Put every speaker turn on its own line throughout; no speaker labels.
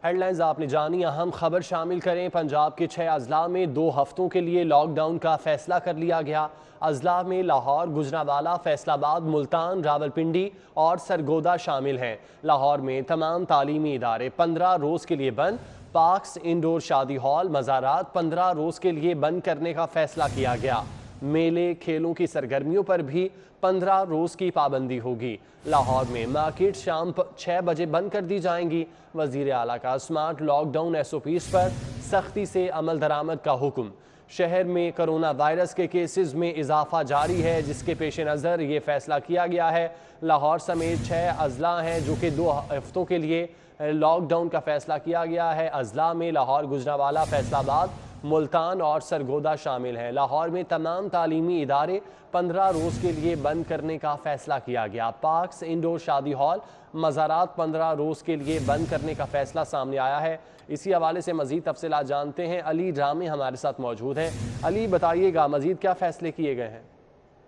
Headlines आपने जानी, अहम खबर शामिल करें। पंजाब के 6 अजला में 2 हफ्तों के लिए लॉक डाउन का फैसला कर लिया गया। अजला में लाहौर, गुजरांवाला, फैसलाबाद, मुल्तान, रावलपिंडी और सरगोदा शामिल हैं। लाहौर में तमाम तालीमी इदारे 15 रोज़ के लिए बंद। पार्क्स, इंडोर शादी हॉल, मज़ारात 15 रोज़ के लिए बंद करने का फैसला किया गया। मेले, खेलों की सरगर्मियों पर भी 15 रोज़ की पाबंदी होगी। लाहौर में मार्केट शाम 6 बजे बंद कर दी जाएंगी। वज़ीर आला का स्मार्ट लॉकडाउन SOPs पर सख्ती से अमल दरामद का हुक्म। शहर में कोरोना वायरस के केसेस में इजाफा जारी है, जिसके पेश नज़र ये फैसला किया गया है। लाहौर समेत 6 अजला हैं जो कि 2 हफ्तों के लिए लॉकडाउन का फैसला किया गया है। अजला में लाहौर, गुजरांवाला, फैसलाबाद, मुल्तान और सरगोदा शामिल हैं। लाहौर में तमाम तालीमी इदारे 15 रोज़ के लिए बंद करने का फैसला किया गया। पार्क्स, इंडोर शादी हॉल, मज़ारात 15 रोज़ के लिए बंद करने का फैसला सामने आया है। इसी हवाले से मज़ीद तफसीलात जानते हैं। अली ड्रामे हमारे साथ मौजूद हैं। अली, बताइएगा मज़ीद क्या फ़ैसले किए गए हैं?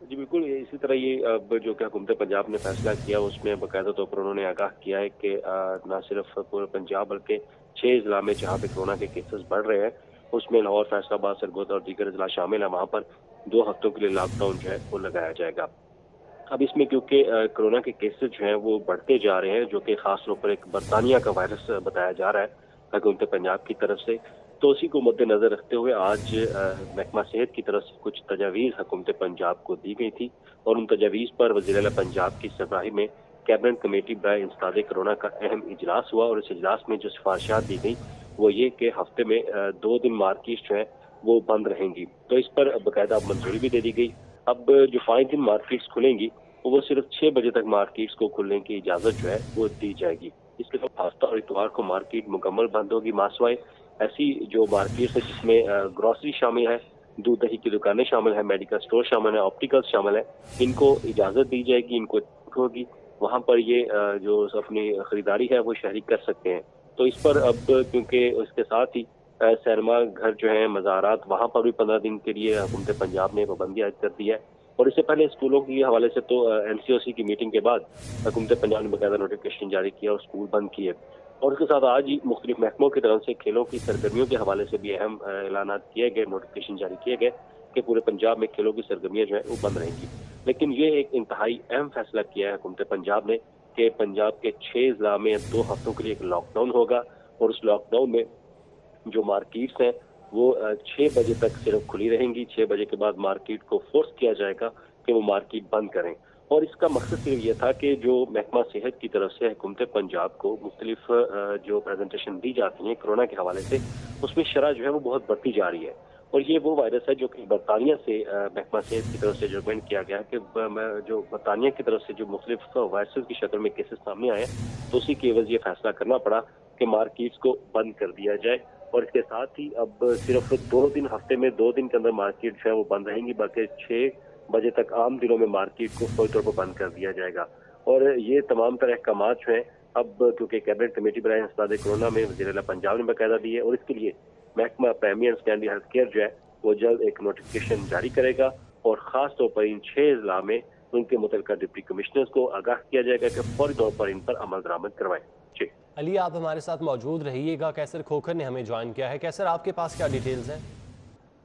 जी बिल्कुल, इसी तरह ये अब जो कि हुकूमत पंजाब ने फैसला किया उसमें बाकायदा तौर पर उन्होंने आगाह किया है कि न सिर्फ पूरे पंजाब बल्कि 6 जिला में जहाँ पे कोरोना के केसेस बढ़ रहे हैं उसमें लाहौर, फैसलाबाद, सरगोदा और दीगर जिला शामिल है। वहाँ पर 2 हफ्तों के लिए लॉकडाउन जो है वो लगाया जाएगा। अब इसमें क्योंकि कोरोना के केसेस जो हैं वो बढ़ते जा रहे हैं, जो कि खास तौर पर एक बरतानिया का वायरस बताया जा रहा है हुकूमत पंजाब की तरफ से, तो उसी को मद्देनजर रखते हुए आज महकमा सेहत की तरफ से कुछ तजावीज़ हुकूमत पंजाब को दी गई थी और उन तजावीज़ पर वज़ीर आला पंजाब की सरबराही में कैबिनेट कमेटी बराए इंसदाद कोरोना का अहम इजलास हुआ और इस इजलास में जो सिफारिशात दी गई वो ये कि हफ्ते में 2 दिन मार्केट जो है वो बंद रहेंगी। तो इस पर बाकायदा अब मंजूरी भी दे दी गई। अब जो 5 दिन मार्केट्स खुलेंगी वो सिर्फ 6 बजे तक मार्केट्स को खुलने की इजाजत जो है वो दी जाएगी। इसके अलावा हफ्ता और इतवार को मार्केट मुकम्मल बंद होगी। मासवाए ऐसी जो मार्केट्स है जिसमें ग्रोसरी शामिल है, दूध दही की दुकानें शामिल है, मेडिकल स्टोर शामिल है, ऑप्टिकल्स शामिल है, इनको इजाजत दी जाएगी, इनको होगी। वहां पर ये जो अपनी खरीदारी है वो शहरी कर सकते हैं। तो इस पर अब क्योंकि उसके साथ ही सिनेमा घर जो है, मज़ारात, वहां पर भी 15 दिन के लिए हुकूमत पंजाब ने पाबंदी आयद कर दी है। और इससे पहले स्कूलों के हवाले से तो NCOC की मीटिंग के बाद हुकूमत पंजाब ने बाकायदा नोटिफिकेशन जारी किया और स्कूल बंद किए। और उसके साथ आज ही मुख्तलिफ महकमों की तरफ से खेलों की सरगर्मियों के हवाले से भी अहम ऐलान किए गए, नोटिफिकेशन जारी किए गए कि पूरे पंजाब में खेलों की सरगर्मियां जो है वो बंद रहेंगी। लेकिन ये एक इंतहाई अहम फैसला किया है हुकूमत पंजाब ने कि पंजाब के 6 जिला में 2 हफ्तों के लिए एक लॉकडाउन होगा और उस लॉकडाउन में जो मार्केट्स हैं वो 6 बजे तक सिर्फ खुली रहेंगी। 6 बजे के बाद मार्केट को फोर्स किया जाएगा कि वो मार्केट बंद करें। और इसका मकसद सिर्फ ये था कि जो महकमा सेहत की तरफ से हुकूमत पंजाब को मुख्तलिफ जो प्रेजेंटेशन दी जाती हैं कोरोना के हवाले से, उसमें शरह जो है वो बहुत बढ़ती जा रही है। और ये वो वायरस है जो कि बरतानिया से महकमा सेहत की तरफ से रिकमेंड किया गया है कि जो बरतानिया की तरफ से जो मुख्तलिफ वायरसेस की शक्ल में केसेस सामने आए तो उसी की एवज ये फैसला करना पड़ा कि मार्केट्स को बंद कर दिया जाए। और इसके साथ ही अब सिर्फ 2 दिन, हफ्ते में 2 दिन के अंदर मार्केट जो है वो बंद रहेंगी, बाकी 6 बजे तक आम दिनों में मार्केट को फौरी तौर पर बंद कर दिया जाएगा। और ये तमाम तरह अहकाम जो हैं अब क्योंकि कैबिनेट कमेटी बराए इंसदाद कोरोना में वज़ीर आला पंजाब ने बाकायदा दी है और इसके लिए महकमा primary and secondary health care जो है वो जल्द एक नोटिफिकेशन जारी करेगा और खास तौर पर इन 6 जिला में उनके मुतल्लिका डिप्टी कमिश्नर्स को आगाह किया जाएगा कि फौरी तौर पर इन पर अमल दरामद करवाएं। जी
अली, आप हमारे साथ मौजूद रहिएगा। कैसर खोखर ने हमें ज्वाइन किया है। कैसर, आपके पास क्या डिटेल्स हैं?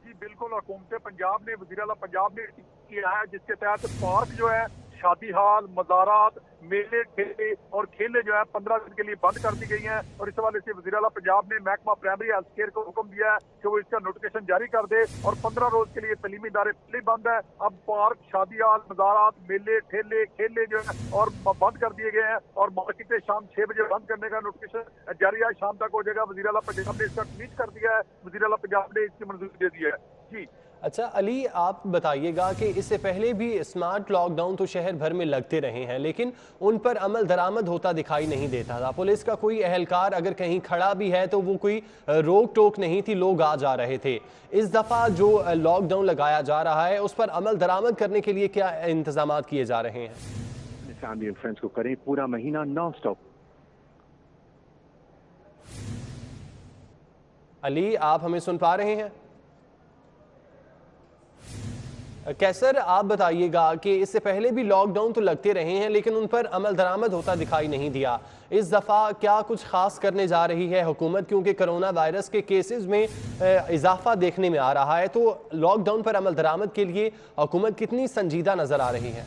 जी बिल्कुल, हुकूमत पंजाब ने, वज़ीर आला पंजाब ने किया है जिसके तहत पार्क जो है, शादी हाल, मज़ारात, मेले, ठेले और खेले जो है 15 दिन के लिए बंद कर दी गई हैं। और इस हवाले से वज़ीर आला पंजाब ने महकमा प्राइमरी हेल्थ केयर को हुक्म दिया है कि वो इसका नोटिफिकेशन जारी कर दे और 15 रोज के लिए तलीमी इदारे पहले बंद है। अब पार्क, शादी हाल, मज़ारात, मेले, ठेले, खेले जो है और बंद कर दिए गए हैं और मार्केटें शाम 6 बजे बंद करने का नोटिफिकेशन जारी आज शाम तक हो जाएगा। वज़ीर आला पंजाब ने इसका ट्वीट कर दिया है, वज़ीर आला पंजाब ने इसकी मंजूरी दे दी है। जी
अच्छा अली, आप बताइएगा कि इससे पहले भी स्मार्ट लॉकडाउन तो शहर भर में लगते रहे हैं, लेकिन उन पर अमल दरामद होता दिखाई नहीं देता था। पुलिस का कोई एहलकार अगर कहीं खड़ा भी है तो वो कोई रोक टोक नहीं थी, लोग आ जा रहे थे। इस दफ़ा जो लॉकडाउन लगाया जा रहा है उस पर अमल दरामद करने के लिए क्या इंतजाम किए जा रहे हैं?
फैमिली एंड फ्रेंड्स को करें पूरा महीना नॉन स्टॉप।
अली, आप हमें सुन पा रहे हैं? कैसर, आप बताइएगा कि इससे पहले भी लॉक डाउन तो लगते रहे हैं लेकिन उन पर अमल दरामद होता दिखाई नहीं दिया। इस दफ़ा क्या कुछ खास करने जा रही है हुकूमत, क्योंकि कोरोना वायरस के केसेस में इजाफा देखने में आ रहा है, तो लॉकडाउन पर अमल दरामद के लिए हुकूमत कितनी संजीदा नजर आ रही है?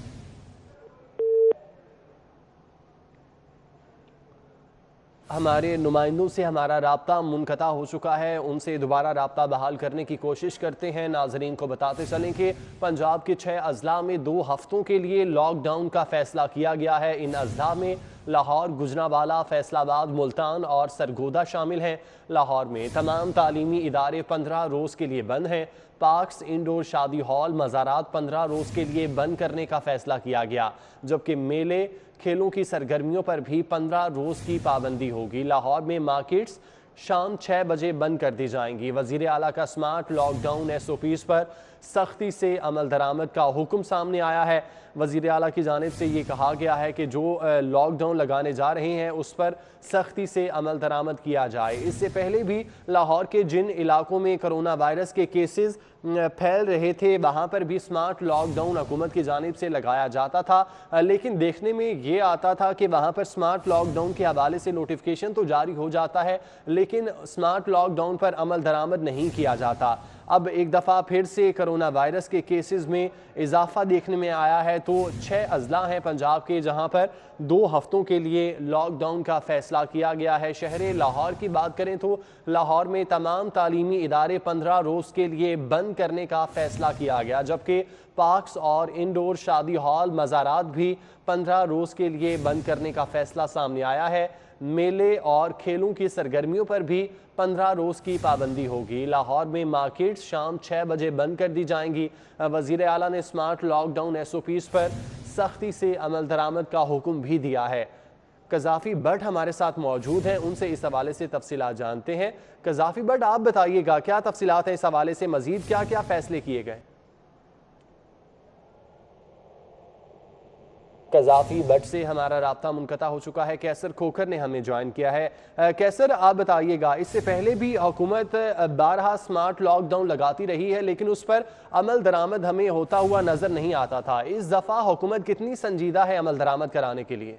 हमारे नुमाइंदों से हमारा राब्ता मुनक़ता हो चुका है, उनसे दोबारा राब्ता बहाल करने की कोशिश करते हैं। नाज़रीन को बताते चलें कि पंजाब के 6 अजला में 2 हफ्तों के लिए लॉकडाउन का फ़ैसला किया गया है। इन अजला में लाहौर, गुजरांवाला, फैसलाबाद, मुल्तान और सरगोदा शामिल हैं। लाहौर में तमाम तालीमी इदारे 15 रोज़ के लिए बंद हैं। पार्क्स, इंडोर शादी हॉल, मज़ारात 15 रोज़ के लिए बंद करने का फ़ैसला किया गया, जबकि मेले, खेलों की सरगर्मियों पर भी 15 रोज़ की पाबंदी होगी। लाहौर में मार्केट्स शाम 6 बजे बंद कर दी जाएंगी। वज़ीर आला का स्मार्ट लॉकडाउन SOPs पर सख्ती से अमल दरामद का हुक्म सामने आया है। वज़ीर आला की जानिब से ये कहा गया है कि जो लॉकडाउन लगाने जा रहे हैं उस पर सख्ती से अमल दरामद किया जाए। इससे पहले भी लाहौर के जिन इलाकों में कोरोना वायरस के केसेस फैल रहे थे वहाँ पर भी स्मार्ट लॉकडाउन हुकूमत की जानिब से लगाया जाता था, लेकिन देखने में ये आता था कि वहाँ पर स्मार्ट लॉकडाउन के हवाले से नोटिफिकेशन तो जारी हो जाता है लेकिन स्मार्ट लॉकडाउन पर अमल दरामद नहीं किया जाता। अब एक दफ़ा फिर से कोरोना वायरस के केसेस में इजाफा देखने में आया है, तो 6 अजला हैं पंजाब के जहां पर 2 हफ्तों के लिए लॉकडाउन का फ़ैसला किया गया है। शहर लाहौर की बात करें तो लाहौर में तमाम तालीमी इदारे 15 रोज़ के लिए बंद करने का फ़ैसला किया गया, जबकि पार्क्स और इंडोर शादी हॉल, मज़ारात भी 15 रोज़ के लिए बंद करने का फ़ैसला सामने आया है। मेले और खेलों की सरगर्मियों पर भी 15 रोज़ की पाबंदी होगी। लाहौर में मार्केट्स शाम 6 बजे बंद कर दी जाएंगी। वज़ीर आला ने स्मार्ट लॉकडाउन SOPs पर सख्ती से अमल दरामद का हुक्म भी दिया है। कज़ाफ़ी भट्ट हमारे साथ मौजूद हैं, उनसे इस हवाले से तफसीलात जानते हैं। कज़ाफ़ी भट्ट, आप बताइएगा क्या तफसीलात हैं इस हवाले से, मज़ीद क्या क्या फ़ैसले किए गए? कज़ाफ़ी भट्ट से हमारा राब्ता मुनक़ता हो चुका है। कैसर खोखर ने हमें ज्वाइन किया है। कैसर, आप बताइएगा, इससे पहले भी हुकूमत बारहा स्मार्ट लॉकडाउन लगाती रही है लेकिन उस पर अमल दरामद हमें होता हुआ नज़र नहीं आता था। इस दफ़ा हुकूमत कितनी संजीदा है अमल दरामद कराने के लिए?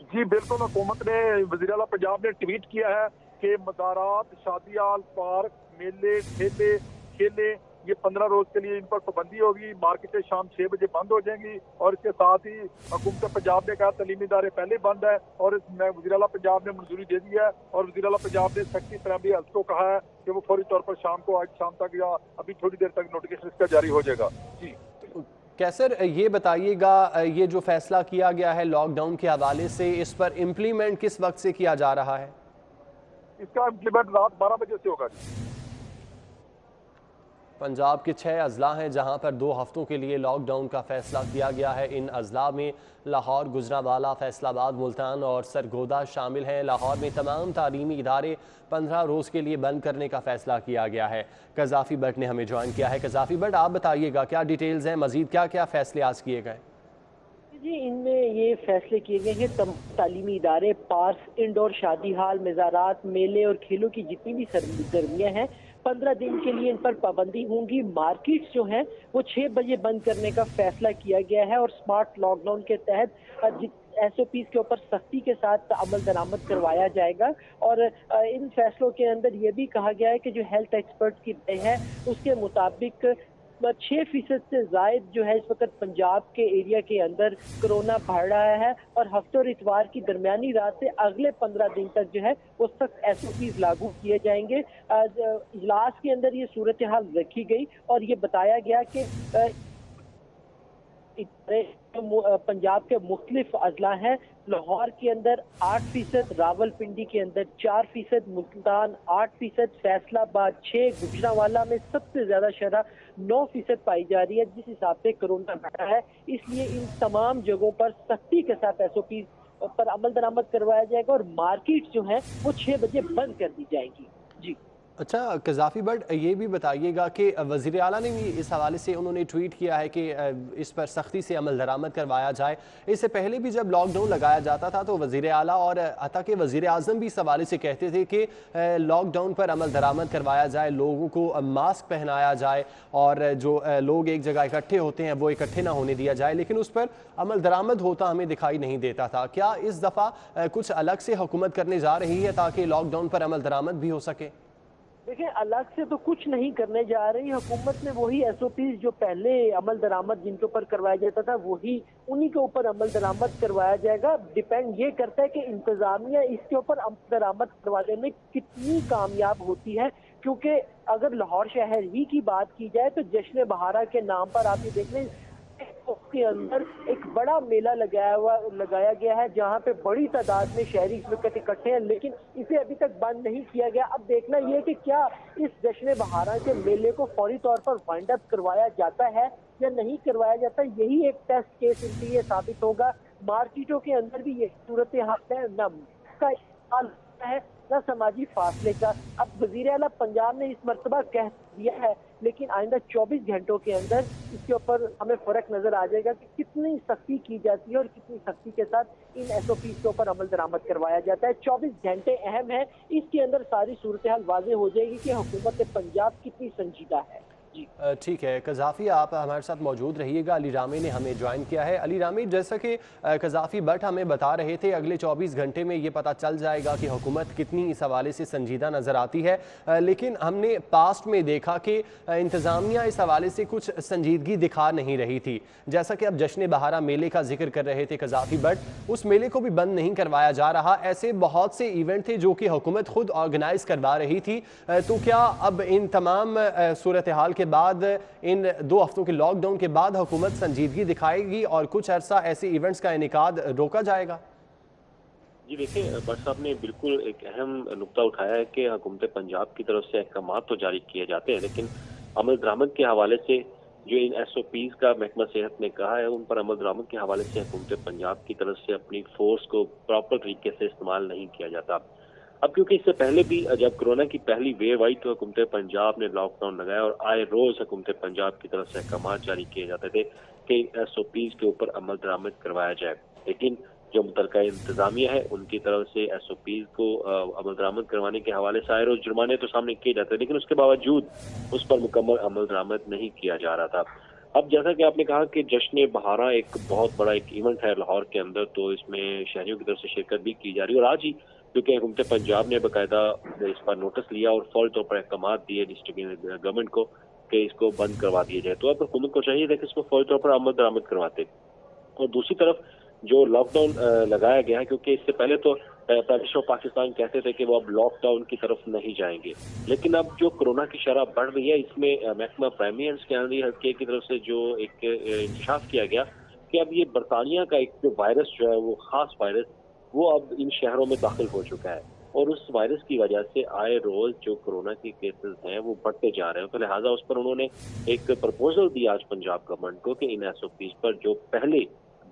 जी बिल्कुल, हुकूमत ने, वज़ीर आला पंजाब ने ट्वीट किया है कि मज़ारात, शादी हॉल, पार्क, मेले, खेले ये 15 रोज के लिए इन पर पाबंदी होगी। मार्केटें शाम 6 बजे बंद हो जाएंगी और इसके साथ ही हुकूमत पंजाब ने कहा तालीमी इदारे पहले बंद है और इसमें वज़ीर आला पंजाब ने मंजूरी दे दी है और वज़ीर आला पंजाब ने सेक्रेटरी प्राइमरी हेल्थ को कहा है कि वो फौरी तौर पर शाम को, आज शाम तक या अभी थोड़ी देर तक नोटिफिकेशन इसका जारी हो जाएगा। जी
कैसर, ये बताइएगा, ये जो फैसला किया गया है लॉकडाउन के हवाले से, इस पर इम्प्लीमेंट किस वक्त से किया जा रहा है?
इसका इम्प्लीमेंट रात 12 बजे से होगा।
पंजाब के 6 अजला हैं जहां पर 2 हफ्तों के लिए लॉकडाउन का फ़ैसला किया गया है। इन अजला में लाहौर, गुजरांवाला, फैसलाबाद, मुल्तान और सरगोदा शामिल हैं। लाहौर में तमाम तालीमी इदारे 15 रोज़ के लिए बंद करने का फ़ैसला किया गया है। कज़ाफ़ी भट्ट ने हमें ज्वाइन किया है। कज़ाफ़ी भट्ट, आप बताइएगा क्या डिटेल्स हैं, मज़ीद क्या क्या फ़ैसले आज किए गए?
जी, इनमें ये फैसले किए गए हैं तालीमी इदारे, पार्क्स, इंडोर शादी हॉल, मज़ारात, मेले और खेलों की जितनी भी सरगर्मियाँ हैं 15 दिन के लिए इन पर पाबंदी होंगी। मार्केट्स जो हैं वो 6 बजे बंद करने का फैसला किया गया है और स्मार्ट लॉकडाउन के तहत SOPs के ऊपर सख्ती के साथ अमल दरामद करवाया जाएगा। और इन फैसलों के अंदर ये भी कहा गया है कि जो हेल्थ एक्सपर्ट की राय है उसके मुताबिक 6% से जायद जो है इस वक्त पंजाब के एरिया के अंदर कोरोना बढ़ रहा है और हफ्ते और इतवार की दरमियानी रात से अगले 15 दिन तक जो है वो सख्त SOPs लागू किए जाएंगे। इजलास के अंदर ये सूरत हाल रखी गई और ये बताया गया कि पंजाब के मुख्तलिफ अजला हैं। लाहौर के अंदर 8%, रावलपिंडी के अंदर 4%, मुल्तान 8%, फैसलाबाद 6%, गुजरांवाला में सबसे ज्यादा शरह 9% पाई जा रही है। जिस हिसाब से कोरोना बढ़ा है इसलिए इन तमाम जगहों पर सख्ती के साथ SOP पर अमल दरामद करवाया जाएगा और मार्केट जो है वो 6 बजे बंद कर दी जाएगी। जी
अच्छा कज़ाफ़ी बट ये भी बताइएगा कि वज़ीर आला ने भी इस हवाले से उन्होंने ट्वीट किया है कि इस पर सख्ती से अमल दरामद करवाया जाए। इससे पहले भी जब लॉकडाउन लगाया जाता था तो वज़ीर आला और हत्ता कि वज़ीर आज़म भी इस हवाले से कहते थे कि लॉकडाउन पर अमल दरामद करवाया जाए, लोगों को मास्क पहनाया जाए और जो लोग एक जगह इकट्ठे होते हैं वो इकट्ठे ना होने दिया जाए, लेकिन उस पर अमल दरामद होता हमें दिखाई नहीं देता था। क्या इस दफ़ा कुछ अलग से हुकूमत करने जा रही है ताकि लॉकडाउन पर अमल दरामद भी हो सके?
देखिए, अलग से तो कुछ नहीं करने जा रही हुकूमत ने। वही एसओपीज जो पहले अमल दरामद जिनके ऊपर करवाया जाता था वही उन्हीं के ऊपर अमल दरामद करवाया जाएगा। डिपेंड ये करता है कि इंतजामिया इसके ऊपर अमल दरामद करवाने में कितनी कामयाब होती है, क्योंकि अगर लाहौर शहर ही की बात की जाए तो जश्न बहारा के नाम पर आप ये देख लें के अंदर एक बड़ा मेला लगाया गया है, जहां पे बड़ी तादाद में शहरी इसमें इकट्ठे हैं, लेकिन इसे अभी तक बंद नहीं किया गया। अब देखना यह कि क्या इस जश्न बहारा के मेले को फौरी तौर पर वाइंड अप करवाया जाता है या नहीं करवाया जाता, यही एक टेस्ट केस इनके लिए साबित होगा। मार्केटों के अंदर भी ये सूरत हाल है, न है न समाजी फासले का। अब वजीर आला पंजाब ने इस मरतबा कह दिया है, लेकिन आइंदा 24 घंटों के अंदर इसके ऊपर हमें फर्क नजर आ जाएगा कि कितनी सख्ती की जाती है और कितनी सख्ती के साथ इन एसओपी के ऊपर अमल दरामद करवाया जाता है। 24 घंटे अहम है, इसके अंदर सारी सूरत हाल वाज़ेह हो जाएगी कि हुकूमत पंजाब कितनी संजीदा है।
ठीक है कज़ाफ़ी, आप हमारे साथ मौजूद रहिएगा। अली रामी ने हमें ज्वाइन किया है। अली रामी, जैसा कि कज़ाफ़ी बट हमें बता रहे थे, अगले 24 घंटे में ये पता चल जाएगा कि हुकूमत कितनी इस हवाले से संजीदा नज़र आती है, लेकिन हमने पास्ट में देखा कि इंतज़ामिया इस हवाले से कुछ संजीदगी दिखा नहीं रही थी। जैसा कि अब जश्न बहारा मेले का जिक्र कर रहे थे कज़ाफ़ी बट, उस मेले को भी बंद नहीं करवाया जा रहा। ऐसे बहुत से इवेंट थे जो कि हुकूमत खुद ऑर्गेनाइज़ करवा रही थी। तो क्या अब इन तमाम सूरत हाल के बाद, इन 2 हफ्तों के लॉकडाउन के बाद हुकूमत संजीदगी दिखाएगी और कुछ अरसा ऐसे इवेंट्स का इनेकाद रोका जाएगा?
जी देखिए, भट्ट साहब ने बिल्कुल एक अहम नुक्ता उठाया है कि हुकूमत पंजाब की तरफ से अहकाम तो जारी किए जाते हैं, लेकिन अमल दरामद के हवाले से जो इन एसओपीज का महकमा सेहत ने कहा है, उन पर अमल दरामद के हवाले से हुकूमत पंजाब की तरफ से अपनी फोर्स को प्रॉपर तरीके से इस्तेमाल नहीं किया जाता। अब क्योंकि इससे पहले भी जब कोरोना की पहली वेव आई तो हुकूमत पंजाब ने लॉकडाउन लगाया और आए रोज हुकूमत पंजाब की तरफ से अहकाम जारी किए जाते थे कि एसओपीज के ऊपर अमल दरामद करवाया जाए, लेकिन जो मुतलका इंतजामिया है उनकी तरफ से एसओपीज को अमल दरामद करवाने के हवाले से आए रोज जुर्माने तो सामने किए जाते, लेकिन उसके बावजूद उस पर मुकम्मल अमल दरामद नहीं किया जा रहा था। अब जैसा कि आपने कहा कि जश्न बहारा एक बहुत बड़ा एक इवेंट है लाहौर के अंदर, तो इसमें शहरियों की तरफ से शिरकत भी की जा रही है और आज ही क्योंकि हुकूमत पंजाब ने बाकायदा इस पर नोटिस लिया और फौरी तौर पर अहकाम दिए डिस्ट्रिक्ट गवर्नमेंट को कि इसको बंद करवा दिया जाए, तो अब हुकूमत को चाहिए था कि इसको फौरी तौर पर अमल दरामद करवाते। और दूसरी तरफ जो लॉकडाउन लगाया गया है, क्योंकि इससे पहले तो प्राइम मिनिस्टर ऑफ पाकिस्तान कहते थे कि वो अब लॉकडाउन की तरफ नहीं जाएंगे, लेकिन अब जो कोरोना की शरह बढ़ रही है इसमें महकमा primary and secondary health care की तरफ से जो एक इंकशाफ किया गया कि अब ये बरतानिया का एक जो वायरस जो है वो खास वायरस वो अब इन शहरों में दाखिल हो चुका है और उस वायरस की वजह से आए रोज जो कोरोना के केसेस हैं वो बढ़ते जा रहे हैं। तो लिहाजा उस पर उन्होंने एक प्रपोजल दिया आज पंजाब गवर्नमेंट को कि इन एसओपीज पर जो पहले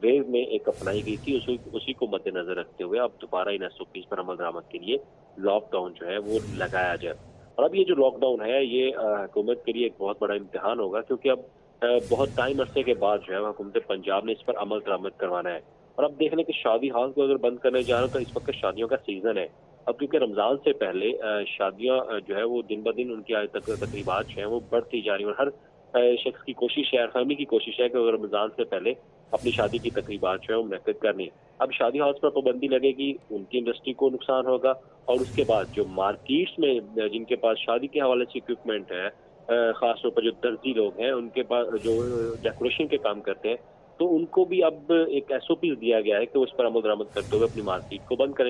वेव में एक अपनाई गई थी उसी को मद्देनजर रखते हुए अब दोबारा इन एसओपीज पर अमल दरामद के लिए लॉकडाउन जो है वो लगाया जाए। और अब ये जो लॉकडाउन है ये हुकूमत के लिए एक बहुत बड़ा इम्तिहान होगा, क्योंकि अब बहुत टाइम अरसे के बाद जो है हुकूमत पंजाब ने इस पर अमल दरामद करवाना है। और अब देख लें कि शादी हाल को अगर बंद करने जा रहे हो तो इस वक्त शादियों का सीजन है। अब क्योंकि रमजान से पहले शादियां जो है वो दिन ब दिन उनकी आज तक तकरीबात जो है वो बढ़ती जा रही है और हर शख्स की कोशिश है, हर फैमिली की कोशिश है कि अगर रमजान से पहले अपनी शादी की तकरीबात जो है वो मुनक्किद करनी। अब शादी हाउस पर पाबंदी लगेगी, उनकी इंडस्ट्री को नुकसान होगा और उसके बाद जो मार्केट्स में जिनके पास शादी के हवाले से इक्विपमेंट है, खासतौर पर जो दर्जी लोग हैं उनके पास जो डेकोरेशन के काम करते हैं, तो उनको भी अब एक एसओपी दिया गया है कि उस पर अमल दरामद करते हुए अपनी मार्केट को बंद करेंगे।